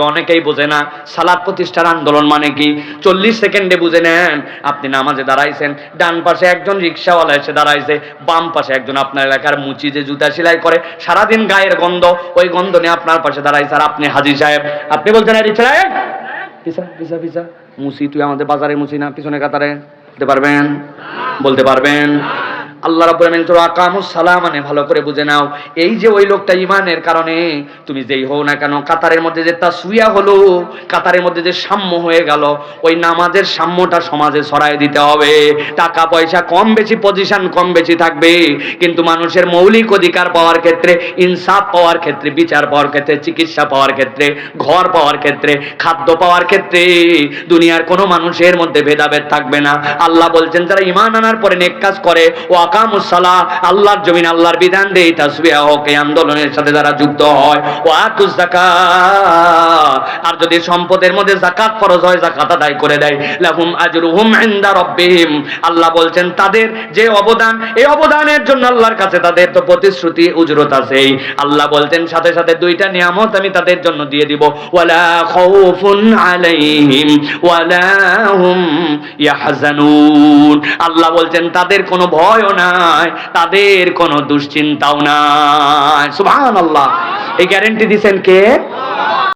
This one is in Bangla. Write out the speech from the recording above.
অনেকেই বোঝে না সালাত প্রতিষ্ঠার আন্দোলন মানে কি। 40 সেকেন্ডে বুঝে নেন। আপনি নামাজে দাঁড়াইছেন, ডান পাশে একজন রিক্সাওয়ালা এসে দাঁড়াইছে, বাম পাশে একজন আপনার এলাকার মুচি যে জুতা সেলাই করে, সারাদিন গায়ের গন্ধ, ওই গন্ধ নিয়ে আপনার পাশে দাঁড়াইছে। আর আপনি হাজী সাহেব, আপনি বলছেন রিক্সা পিছা পিছা পিছা, মুচি তুই আমাদের বাজারে মুচি না, পিছনে কাতারে। বলতে পারবেন? বলতে পারবেন? আল্লাহ রাব্বুল আলামিন তো আকামুস সালাম মানে ভালো করে বুঝে নাও। এই যে ওই লোকটা ঈমানের কারণে তুমি যেই হও না কেন, কাতারের মধ্যে যে তাসওয়িয়া হলো, কাতারের মধ্যে যে সাম্য হয়ে গেল, ওই নামাজের সাম্যটা সমাজে ছড়ায় দিতে হবে। টাকা পয়সা কম বেশি, পজিশন কম বেশি থাকবে, কিন্তু মানুষের মৌলিক অধিকার পাওয়ার ক্ষেত্রে, ইনসাফ পাওয়ার ক্ষেত্রে, বিচার পাওয়ার ক্ষেত্রে, চিকিৎসা পাওয়ার ক্ষেত্রে, ঘর পাওয়ার ক্ষেত্রে, খাদ্য পাওয়ার ক্ষেত্রে দুনিয়ার কোনো মানুষের মধ্যে ভেদাভেদ থাকবে না। আল্লাহ বলছেন যারা ঈমান আনার পরে নেক কাজ করে, ও আকামুস সালাহ, আল্লাহর জমিন আল্লাহর বিধান দেয়, তাসবিহ হোক, এই আন্দোলনের সাথে যারা যুক্ত হয়, ও আতুজ যাকাত, আর যদি সম্পদের মধ্যে যাকাত ফরজ হয় যাকাত আদায় করে দেয়, লাহুম আজরুহুম ইনদা রাব্বিহিম, আল্লাহ বলছেন তাদের যে অবদান, এই অবদানের জন্য আল্লাহর কাছে তাদের তো প্রতিশ্রুতি উজরত আছেই। আল্লাহ বলছেন সাথে সাথে দুইটা নিয়ামত আমি তাদের জন্য দিয়ে দিব, ওয়ালা খাউফুন আলাইহিম ওয়ালা হুম ইয়াহজানুন, আল্লাহ বলছেন তাদের কোনো ভয়ও নাই, তাদের কোনো দুশ্চিন্তাও নাই। সুবহানাল্লাহ। এই গ্যারান্টি দিবেন কে?